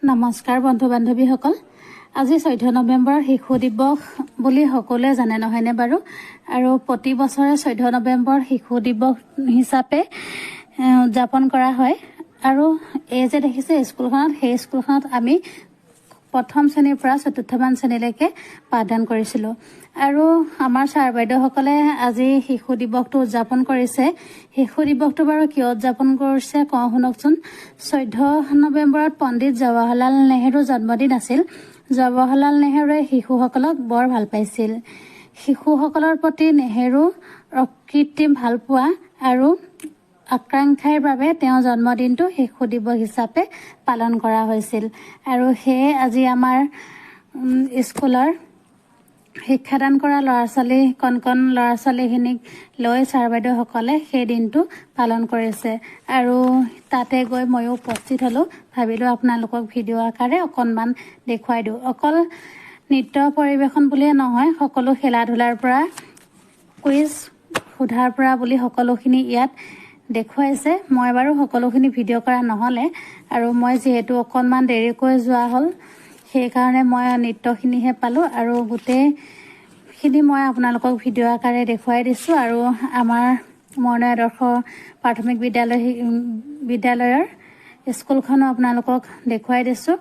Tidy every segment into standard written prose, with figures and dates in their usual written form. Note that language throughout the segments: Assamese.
নমস্কাৰ বন্ধু বান্ধৱীসকল আজি 14 নৱেম্বৰ শিশু দিৱস বুলি সকলোৱে জানে নহয়নে বাৰু আৰু প্ৰতি বছৰে 14 নৱেম্বৰ শিশু দিৱস হিচাপে উদযাপন কৰা হয় আৰু এই যে দেখিছে স্কুলখনত সেই স্কুলখনত আমি প্ৰথম শ্ৰেণীৰ পৰা চতুৰ্থমান শ্ৰেণীলৈকে পাঠদান কৰিছিলোঁ আৰু আমাৰ ছাৰ বাইদেউসকলে আজি শিশু দিৱসটো উদযাপন কৰিছে শিশু দিৱসটো বাৰু কিয় উদযাপন কৰিছে কওঁ শুনকচোন 14 নৱেম্বৰত পণ্ডিত জৱাহৰলাল নেহৰুৰ জন্মদিন আছিল জৱাহৰলাল নেহৰুৱে শিশুসকলক বৰ ভাল পাইছিল শিশুসকলৰ প্ৰতি নেহৰু অকৃত্ৰিম ভালপোৱা আৰু আকাংক্ষাৰ বাবে তেওঁ জন্মদিনটো শিশু দিৱস হিচাপে পালন কৰা হৈছিল আৰু সেয়ে আজি আমাৰ স্কুলৰ শিক্ষাদান কৰা ল'ৰা-ছোৱালী কণ ল'ৰা-ছোৱালীখিনিক লৈ ছাৰ বাইদেউসকলে সেই দিনটো পালন কৰিছে আৰু তাতে গৈ ময়ো উপস্থিত হ'লোঁ ভাবিলোঁ আপোনালোকক ভিডিঅ' আকাৰে অকণমান দেখুৱাই দিওঁ অকল নৃত্য পৰিৱেশন বুলিয়ে নহয় সকলো খেলা ধূলাৰ পৰা কুইজ সোধাৰ পৰা বুলি সকলোখিনি ইয়াত দেখুৱাইছে মই বাৰু সকলোখিনি ভিডিঅ' কৰা নহ'লে আৰু মই যিহেতু অকণমান দেৰিকৈ যোৱা হ'ল সেইকাৰণে মই নৃত্যখিনিহে পালোঁ আৰু গোটেইখিনি মই আপোনালোকক ভিডিঅ' আকাৰে দেখুৱাই দিছোঁ আৰু আমাৰ মৰণা আদৰ্শ প্ৰাথমিক বিদ্যালয়ৰ স্কুলখনো আপোনালোকক দেখুৱাই দিছোঁ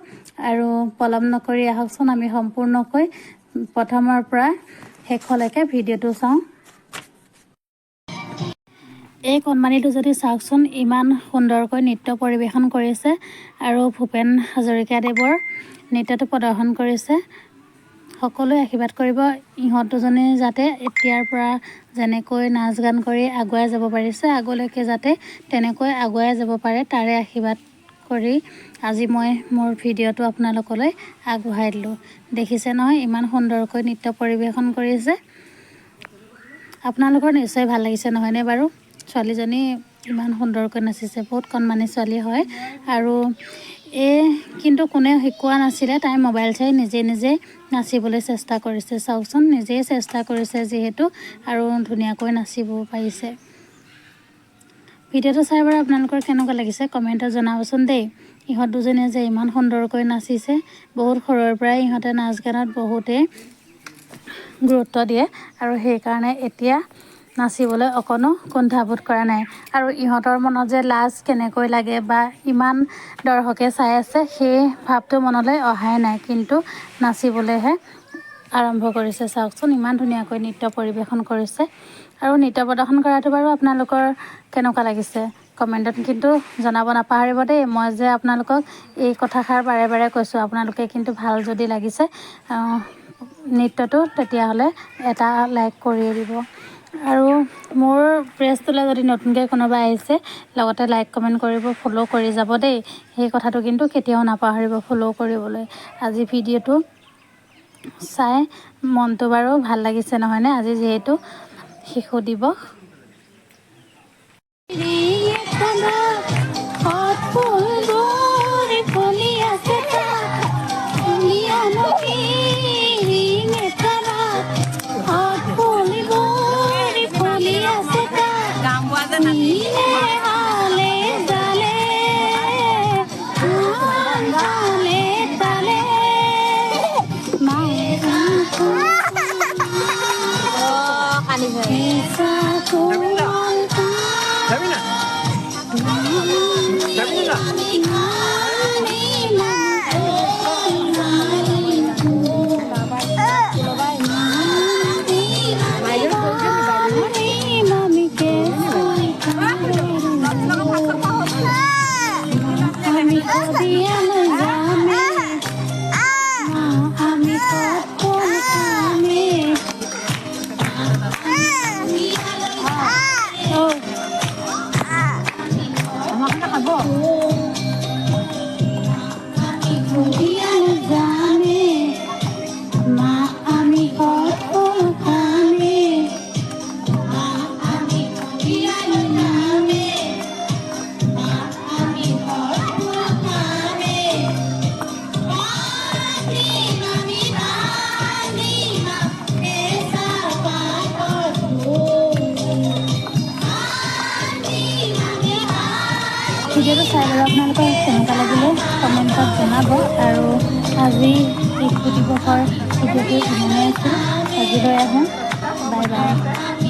আৰু পলম নকৰি আহকচোন আমি সম্পূৰ্ণকৈ প্ৰথমৰ পৰা শেষলৈকে ভিডিঅ'টো চাওঁ এই কণমানিটো যদি চাওকচোন ইমান সুন্দৰকৈ নৃত্য পৰিৱেশন কৰিছে আৰু ভূপেন হাজৰিকাদেৱৰ নৃত্যটো প্ৰদৰ্শন কৰিছে সকলোৱে আশীৰ্বাদ কৰিব ইহঁত দুজনে যাতে এতিয়াৰ পৰা যেনেকৈ নাচ গান কৰি আগুৱাই যাব পাৰিছে আগলৈকে যাতে তেনেকৈ আগুৱাই যাব পাৰে তাৰে আশীৰ্বাদ কৰি আজি মই মোৰ ভিডিঅ'টো আপোনালোকলৈ আগবঢ়াই দিলোঁ দেখিছে নহয় ইমান সুন্দৰকৈ নৃত্য পৰিৱেশন কৰিছে আপোনালোকৰ নিশ্চয় ভাল লাগিছে নহয়নে বাৰু ছোৱালীজনী ইমান সুন্দৰকৈ নাচিছে বহুত কণমানি ছোৱালী হয় আৰু কিন্তু কোনেও শিকোৱা নাছিলে তাই মোবাইল চাই নিজে নাচিবলৈ চেষ্টা কৰিছে চাওকচোন নিজেই চেষ্টা কৰিছে যিহেতু আৰু ধুনীয়াকৈ নাচিব পাৰিছে ভিডিঅ'টো চাই বাৰু আপোনালোকৰ কেনেকুৱা লাগিছে কমেণ্টত জনাবচোন দেই ইহঁত দুজনীয়ে যে ইমান সুন্দৰকৈ নাচিছে বহুত সৰুৰ পৰাই ইহঁতে নাচ গানত বহুতেই গুৰুত্ব দিয়ে আৰু সেইকাৰণে এতিয়া নাচিবলৈ অকণো কুণ্ঠাবোধ কৰা নাই আৰু ইহঁতৰ মনত যে লাজ কেনেকৈ লাগে বা ইমান দৰ্শকে চাই আছে সেই ভাৱটো মনলৈ অহাই নাই কিন্তু নাচিবলৈহে আৰম্ভ কৰিছে চাওকচোন ইমান ধুনীয়াকৈ নৃত্য পৰিৱেশন কৰিছে আৰু নৃত্য প্ৰদৰ্শন কৰাটো বাৰু আপোনালোকৰ কেনেকুৱা লাগিছে কমেণ্টত কিন্তু জনাব নাপাহৰিব দেই মই যে আপোনালোকক এই কথাষাৰ বাৰে বাৰে কৈছোঁ আপোনালোকে কিন্তু ভাল যদি লাগিছে নৃত্যটো তেতিয়াহ'লে এটা লাইক কৰি দিব আৰু মোৰ পেজটোলৈ যদি নতুনকৈ কোনোবা আহিছে লগতে লাইক কমেণ্ট কৰিব ফ'ল' কৰি যাব দেই সেই কথাটো কিন্তু কেতিয়াও নাপাহৰিব ফ'ল' কৰিবলৈ আজি ভিডিঅ'টো চাই মনটো বাৰু ভাল লাগিছে নহয়নে আজি যিহেতু শিশু দিৱস হ'ব। আৰু আজি শিশু দিৱসৰ ভিডিঅ'টো ইমানেই আছিল। আজিলৈ আহোঁ, বাই বাই।